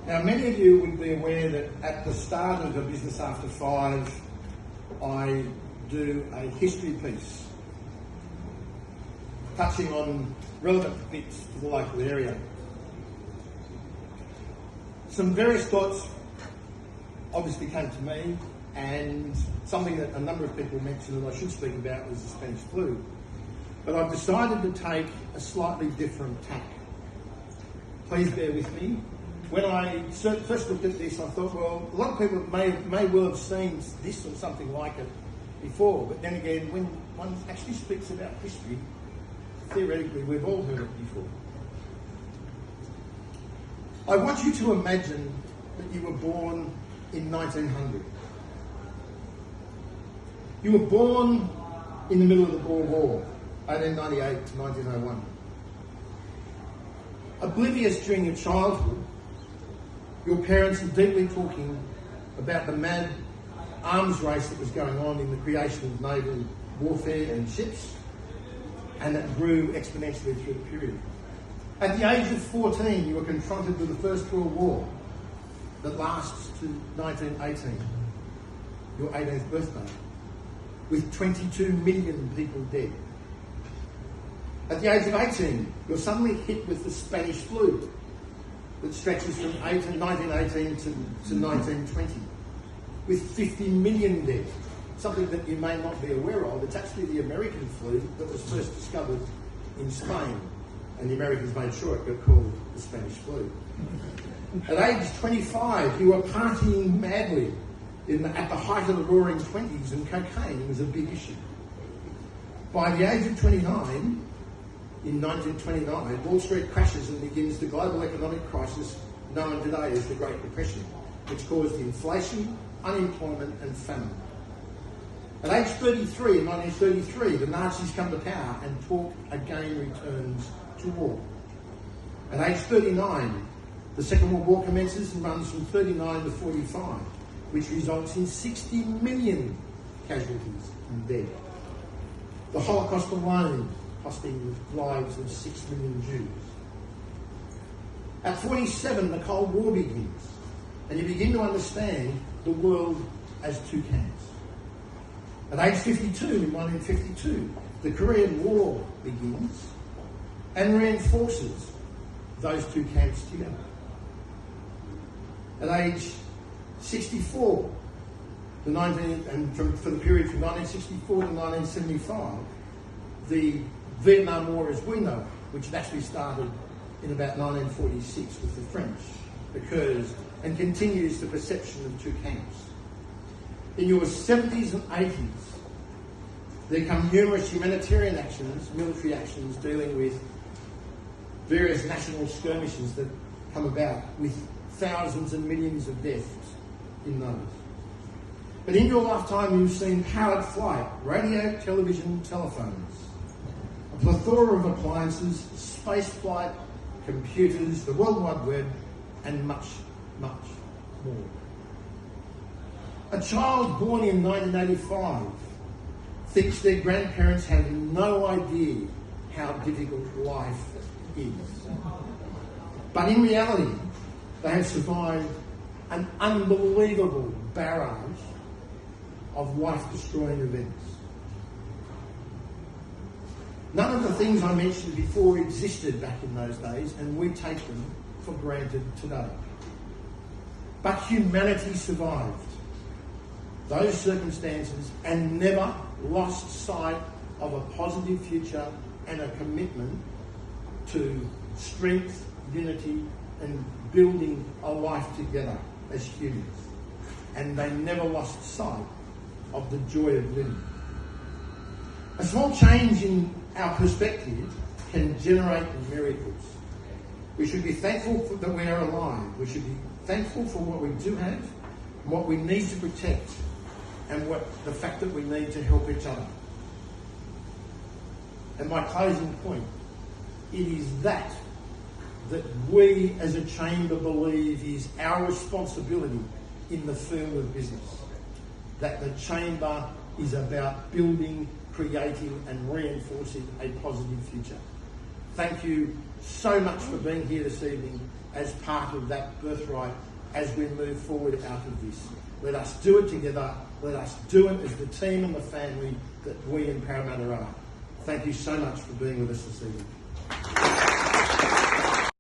Now, many of you would be aware that at the start of a Business After 5, I do a history piece touching on relevant bits to the local area. Some various thoughts obviously came to me, and something that a number of people mentioned that I should speak about was the Spanish flu. But I've decided to take a slightly different tack. Please bear with me. When I first looked at this, I thought, well, a lot of people may well have seen this or something like it before, but then again, when one actually speaks about history, theoretically, we've all heard it before. I want you to imagine that you were born in 1900. You were born in the middle of the Boer War, 1898 to 1901. Oblivious during your childhood, your parents are deeply talking about the mad arms race that was going on in the creation of naval warfare and ships, and that grew exponentially through the period. At the age of 14, you were confronted with the First World War that lasts to 1918, your 18th birthday, with 22 million people dead. At the age of 18, you're suddenly hit with the Spanish flu that stretches from 1918 to 1920, with 50 million dead. Something that you may not be aware of, it's actually the American flu that was first discovered in Spain, and the Americans made sure it got called the Spanish flu. At age 25, you were partying madly at the height of the roaring 20s, and cocaine was a big issue. By the age of 29, in 1929, Wall Street crashes and begins the global economic crisis known today as the Great Depression, which caused inflation, unemployment and famine. At age 33, in 1933, the Nazis come to power and talk again returns to war. At age 39, the Second World War commences and runs from 39 to 45, which results in 60 million casualties and dead. The Holocaust alone costing the lives of 6 million Jews. At 47, the Cold War begins, and you begin to understand the world as two camps. At age 52, in 1952, the Korean War begins and reinforces those two camps together. At age 64, for the period from 1964 to 1975, the Vietnam War as we know it, which actually started in about 1946 with the French, occurs and continues the perception of two camps. In your 70s and 80s, there come numerous humanitarian actions, military actions dealing with various national skirmishes that come about with thousands and millions of deaths in those. But in your lifetime, you've seen powered flight, radio, television, telephones, a plethora of appliances, space flight, computers, the World Wide Web, and much, much more. A child born in 1985 thinks their grandparents have no idea how difficult life is. But in reality, they have survived an unbelievable barrage of life-destroying events. None of the things I mentioned before existed back in those days, and we take them for granted today. But humanity survived those circumstances and never lost sight of a positive future and a commitment to strength, unity, and building a life together as humans. And they never lost sight of the joy of living. A small change in our perspective can generate miracles. We should be thankful that we are alive. We should be thankful for what we do have, what we need to protect, and the fact that we need to help each other. And my closing point, it is that we as a chamber believe is our responsibility in the field of business. That the chamber is about building, creating and reinforcing a positive future. Thank you so much for being here this evening, as part of that birthright as we move forward out of this. Let us do it together. Let us do it as the team and the family that we in Parramatta are. Thank you so much for being with us this evening.